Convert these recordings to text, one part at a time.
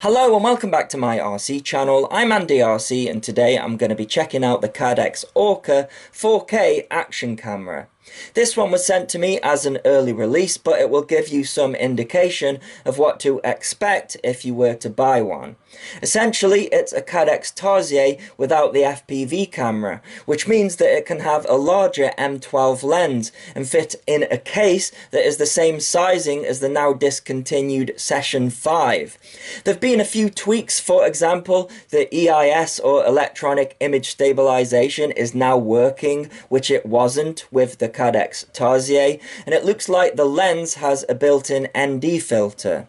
Hello and welcome back to my RC channel. I'm AndyRC and today I'm going to be checking out the Caddx Orca 4K action camera. This one was sent to me as an early release, but it will give you some indication of what to expect if you were to buy one. Essentially, it's a Caddx Tarsier without the FPV camera, which means that it can have a larger M12 lens and fit in a case that is the same sizing as the now discontinued Session 5. There have been a few tweaks. For example, the EIS or electronic image stabilization is now working, which it wasn't with the Caddx Tarsier, and it looks like the lens has a built-in ND filter.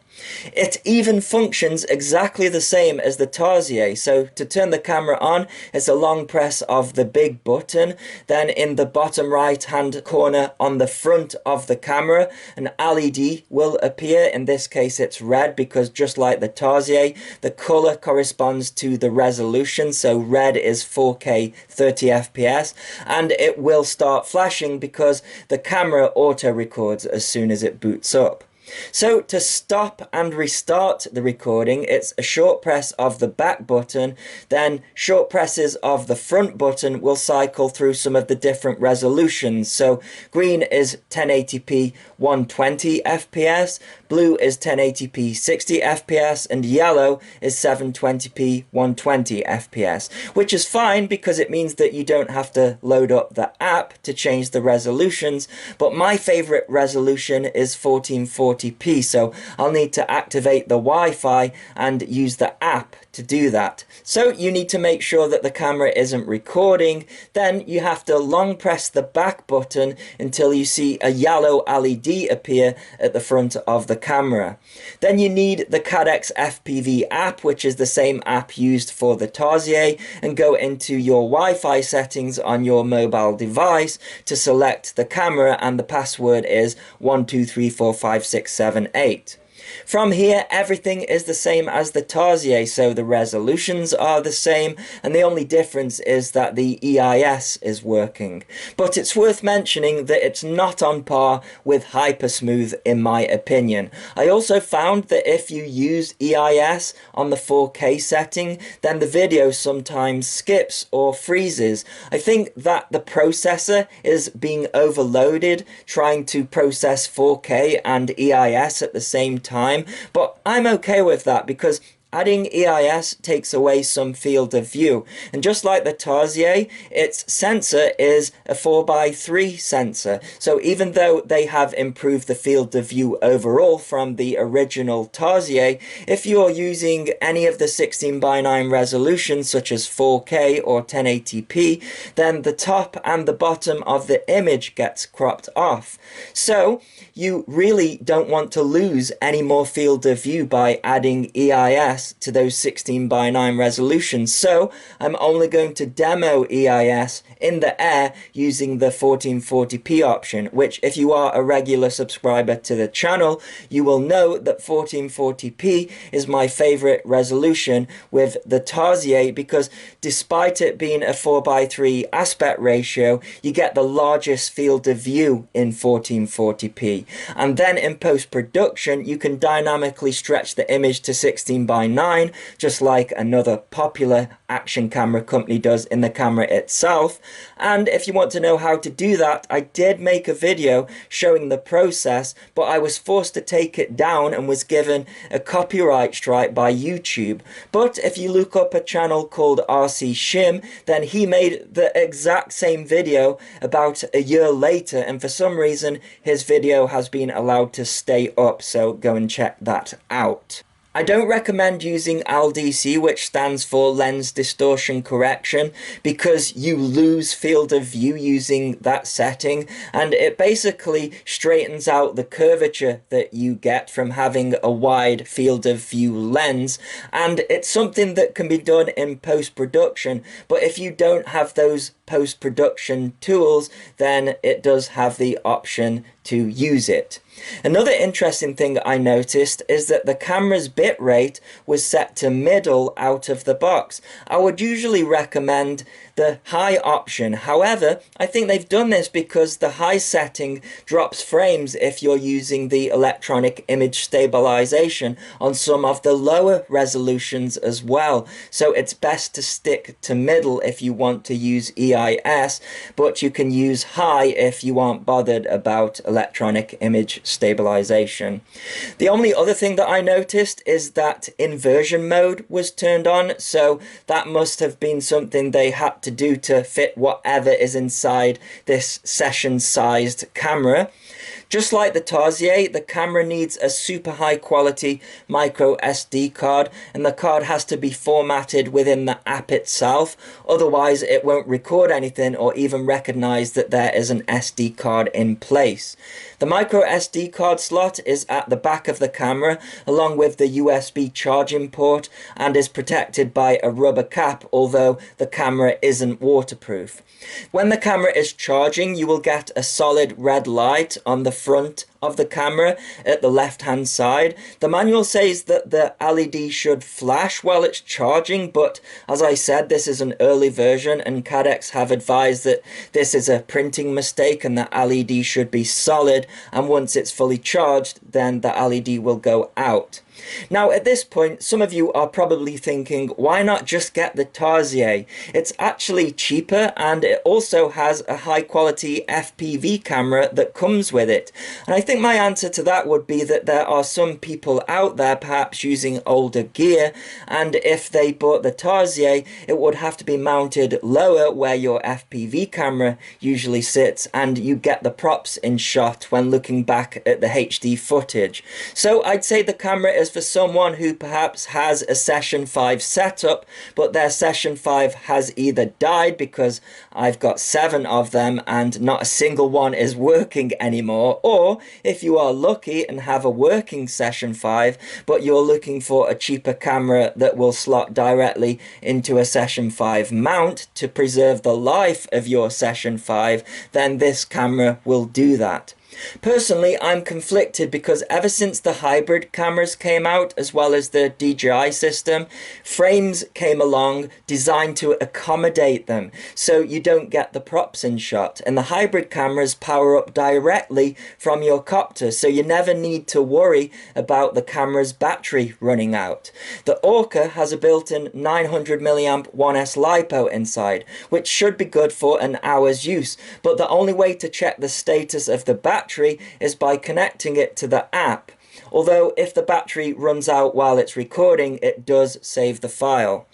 It even functions exactly the same as the Tarsier, so to turn the camera on, it's a long press of the big button. Then in the bottom right hand corner on the front of the camera, an LED will appear. In this case it's red because just like the Tarsier, the color corresponds to the resolution, so red is 4K 30 FPS, and it will start flashing because the camera auto records as soon as it boots up. So to stop and restart the recording, it's a short press of the back button, then short presses of the front button will cycle through some of the different resolutions. So green is 1080p 120 FPS, blue is 1080p 60 FPS, and yellow is 720p 120 FPS, which is fine because it means that you don't have to load up the app to change the resolutions, but my favorite resolution is 1440p, so I'll need to activate the Wi-Fi and use the app to do that. So you need to make sure that the camera isn't recording. Then you have to long press the back button until you see a yellow LED appear at the front of the camera. Then you need the Caddx FPV app, which is the same app used for the Tarsier, and go into your Wi-Fi settings on your mobile device to select the camera, and the password is 12345678. From here, everything is the same as the Tarsier, so the resolutions are the same, and the only difference is that the EIS is working. But it's worth mentioning that it's not on par with Hypersmooth in my opinion. I also found that if you use EIS on the 4K setting, then the video sometimes skips or freezes. I think that the processor is being overloaded trying to process 4K and EIS at the same time. But I'm okay with that because adding EIS takes away some field of view, and just like the Tarsier, its sensor is a 4x3 sensor, so even though they have improved the field of view overall from the original Tarsier, if you're using any of the 16:9 resolutions such as 4K or 1080p, then the top and the bottom of the image gets cropped off. So you really don't want to lose any more field of view by adding EIS to those 16:9 resolutions, so I'm only going to demo EIS in the air using the 1440p option, which if you are a regular subscriber to the channel, you will know that 1440p is my favorite resolution with the Tarsier because despite it being a 4:3 aspect ratio, you get the largest field of view in 1440p. And then in post-production, you can dynamically stretch the image to 16:9, just like another popular action camera company does in the camera itself. And if you want to know how to do that, I did make a video showing the process, but I was forced to take it down and was given a copyright strike by YouTube. But if you look up a channel called RC Shim, then he made the exact same video about a year later, and for some reason his video has been allowed to stay up, so go and check that out. I don't recommend using LDC, which stands for lens distortion correction, because you lose field of view using that setting, and it basically straightens out the curvature that you get from having a wide field of view lens, and it's something that can be done in post-production. But if you don't have those post-production tools, then it does have the option to use it. Another interesting thing I noticed is that the camera's bitrate was set to middle out of the box. I would usually recommend the high option. However, I think they've done this because the high setting drops frames if you're using the electronic image stabilization on some of the lower resolutions as well. So it's best to stick to middle if you want to use EIS, but you can use high if you aren't bothered about electronic image stabilization. The only other thing that I noticed is that inversion mode was turned on, so that must have been something they had to do to fit whatever is inside this session sized camera. Just like the Tarsier, the camera needs a super high quality micro SD card, and the card has to be formatted within the app itself, otherwise it won't record anything or even recognize that there is an SD card in place. The micro SD card slot is at the back of the camera along with the USB charging port and is protected by a rubber cap, although the camera isn't waterproof. When the camera is charging, you will get a solid red light on the front of the camera at the left hand side. The manual says that the LED should flash while it's charging, but as I said, this is an early version and Caddx have advised that this is a printing mistake and the LED should be solid, and once it's fully charged then the LED will go out. Now at this point, some of you are probably thinking, why not just get the Tarsier? It's actually cheaper and it also has a high quality FPV camera that comes with it. And I think my answer to that would be that there are some people out there perhaps using older gear, and if they bought the Tarsier, it would have to be mounted lower where your FPV camera usually sits, and you get the props in shot when looking back at the HD footage. So I'd say the camera is for someone who perhaps has a Session 5 setup, but their Session 5 has either died, because I've got 7 of them and not a single one is working anymore, or if you are lucky and have a working Session 5 but you're looking for a cheaper camera that will slot directly into a Session 5 mount to preserve the life of your Session 5, then this camera will do that. Personally, I'm conflicted because ever since the hybrid cameras came out, as well as the DJI system, frames came along designed to accommodate them, so you don't get the props in shot. And the hybrid cameras power up directly from your copter, so you never need to worry about the camera's battery running out. The Orca has a built-in 900 mAh 1S LiPo inside, which should be good for an hour's use, but the only way to check the status of the battery is by connecting it to the app. Although if the battery runs out while it's recording, it does save the file.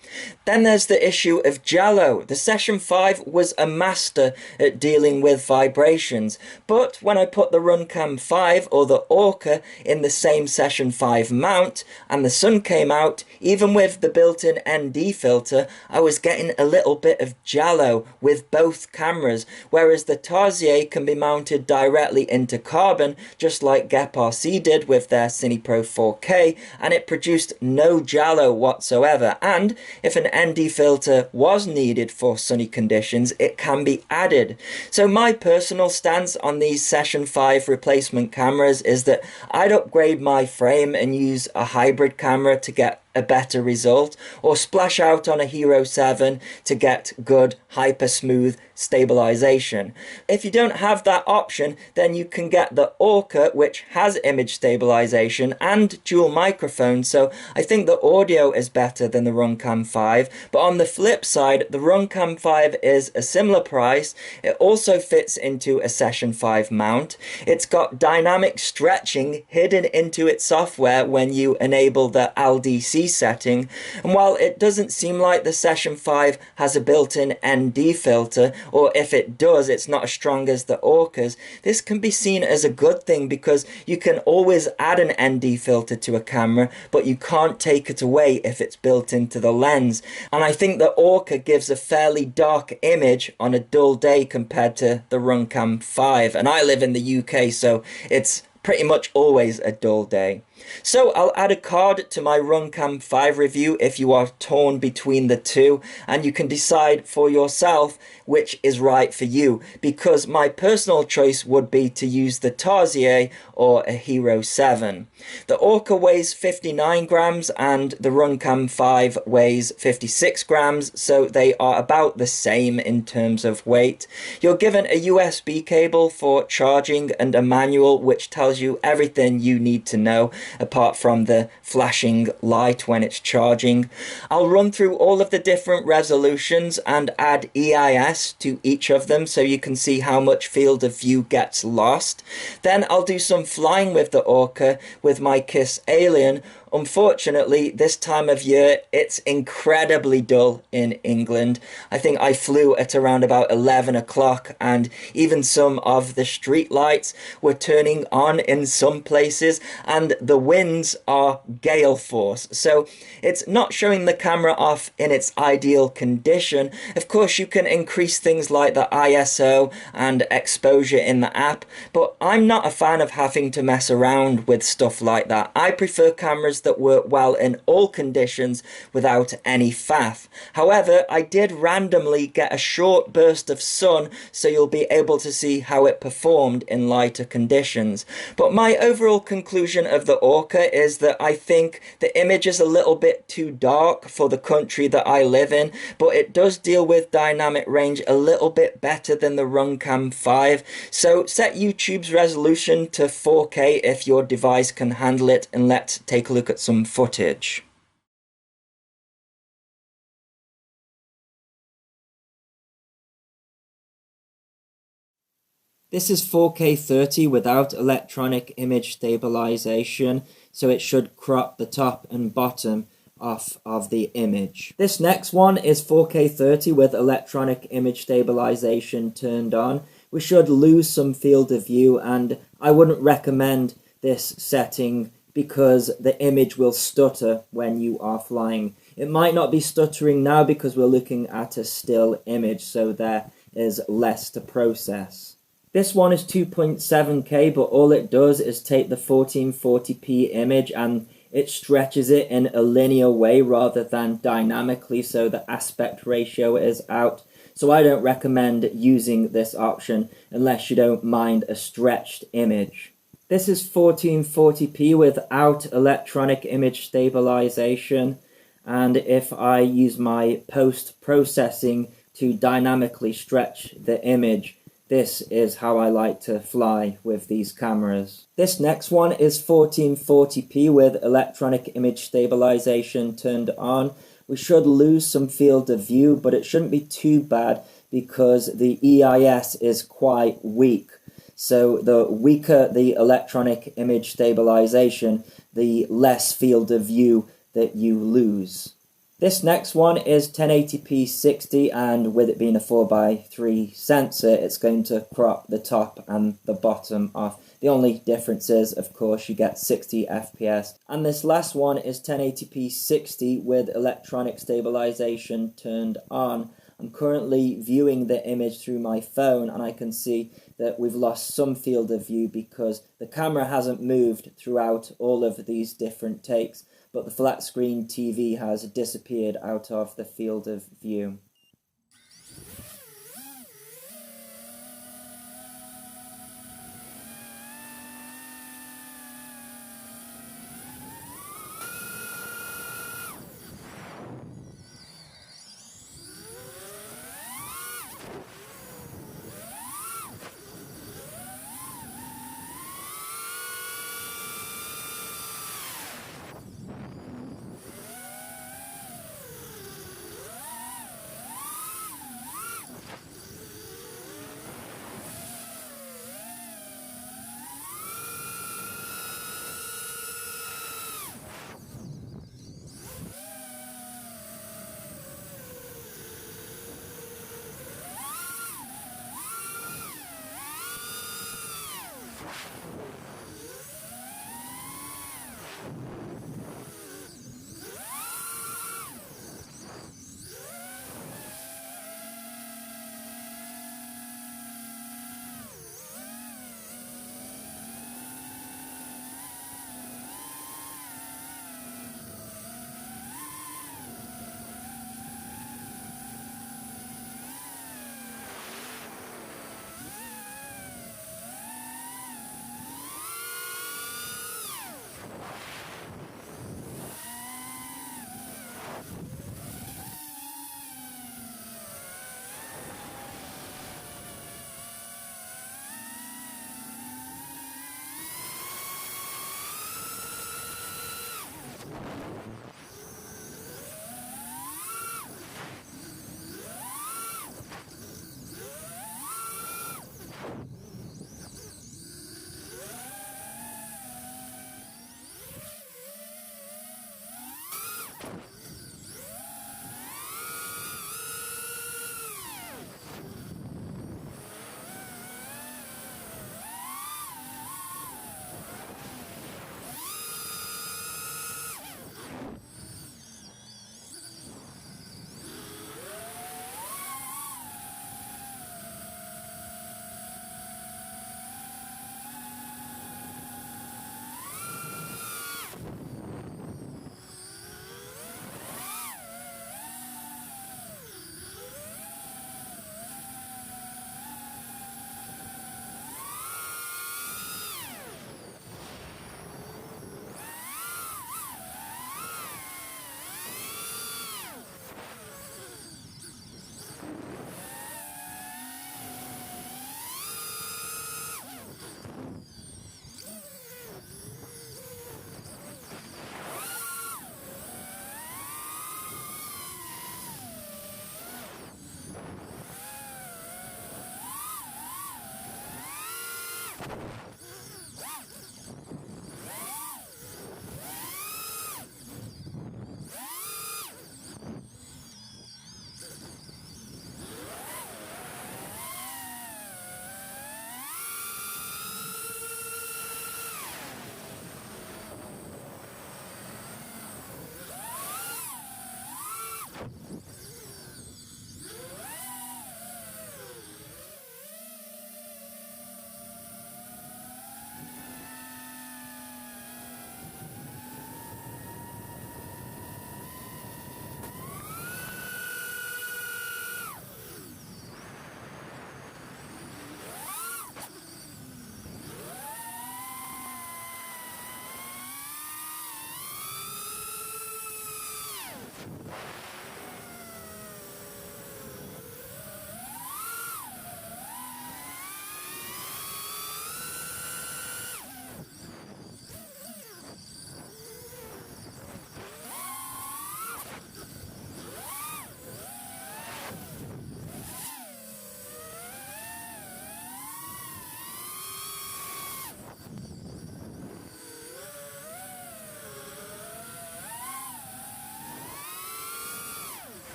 Then there's the issue of Jello. The Session 5 was a master at dealing with vibrations, but when I put the Runcam 5 or the Orca in the same Session 5 mount and the sun came out, even with the built-in ND filter, I was getting a little bit of Jello with both cameras, whereas the Tarsier can be mounted directly into carbon, just like AndyRC did with their CinePro 4K, and it produced no Jello whatsoever. And if an ND filter was needed for sunny conditions, it can be added. So my personal stance on these Session 5 replacement cameras is that I'd upgrade my frame and use a hybrid camera to get a better result, or splash out on a Hero 7 to get good hyper smooth stabilization. If you don't have that option, then you can get the Orca, which has image stabilization and dual microphones, so I think the audio is better than the Runcam 5. But on the flip side, the Runcam 5 is a similar price. It also fits into a Session 5 mount. It's got dynamic stretching hidden into its software when you enable the LDC setting, and while it doesn't seem like the Session 5 has a built-in ND filter, or if it does, it's not as strong as the Orcas, this can be seen as a good thing because you can always add an ND filter to a camera, but you can't take it away if it's built into the lens. And I think the Orca gives a fairly dark image on a dull day compared to the Runcam 5, and I live in the UK, so it's pretty much always a dull day. So I'll add a card to my Runcam 5 review if you are torn between the two, and you can decide for yourself which is right for you, because my personal choice would be to use the Tarsier or a Hero 7. The Orca weighs 59 grams and the Runcam 5 weighs 56 grams, so they are about the same in terms of weight. You're given a USB cable for charging and a manual which tells you everything you need to know apart from the flashing light when it's charging. I'll run through all of the different resolutions and add EIS to each of them so you can see how much field of view gets lost. Then I'll do some flying with the Orca with my KISS Alien. Unfortunately, this time of year, it's incredibly dull in England. I think I flew at around about 11 o'clock, and even some of the street lights were turning on in some places, and the winds are gale force. So it's not showing the camera off in its ideal condition. Of course, you can increase things like the ISO and exposure in the app, but I'm not a fan of having to mess around with stuff like that. I prefer cameras that work well in all conditions without any faff. However, I did randomly get a short burst of sun, so you'll be able to see how it performed in lighter conditions. But my overall conclusion of the Orca is that I think the image is a little bit too dark for the country that I live in, but it does deal with dynamic range a little bit better than the Runcam 5. So set YouTube's resolution to 4K if your device can handle it, and let's take a look at some footage. This is 4K 30 without electronic image stabilization, so it should crop the top and bottom off of the image. This next one is 4K 30 with electronic image stabilization turned on. We should lose some field of view, and I wouldn't recommend this setting because the image will stutter when you are flying. It might not be stuttering now because we're looking at a still image, so there is less to process. This one is 2.7K, but all it does is take the 1440p image and it stretches it in a linear way rather than dynamically, so the aspect ratio is out. So I don't recommend using this option unless you don't mind a stretched image. This is 1440p without electronic image stabilization, and if I use my post-processing to dynamically stretch the image, this is how I like to fly with these cameras. This next one is 1440p with electronic image stabilization turned on. We should lose some field of view, but it shouldn't be too bad because the EIS is quite weak. So the weaker the electronic image stabilization, the less field of view that you lose. This next one is 1080p 60, and with it being a 4x3 sensor, it's going to crop the top and the bottom off. The only difference is, of course, you get 60 FPS. And this last one is 1080p 60 with electronic stabilization turned on. I'm currently viewing the image through my phone, and I can see that we've lost some field of view because the camera hasn't moved throughout all of these different takes, but the flat screen TV has disappeared out of the field of view.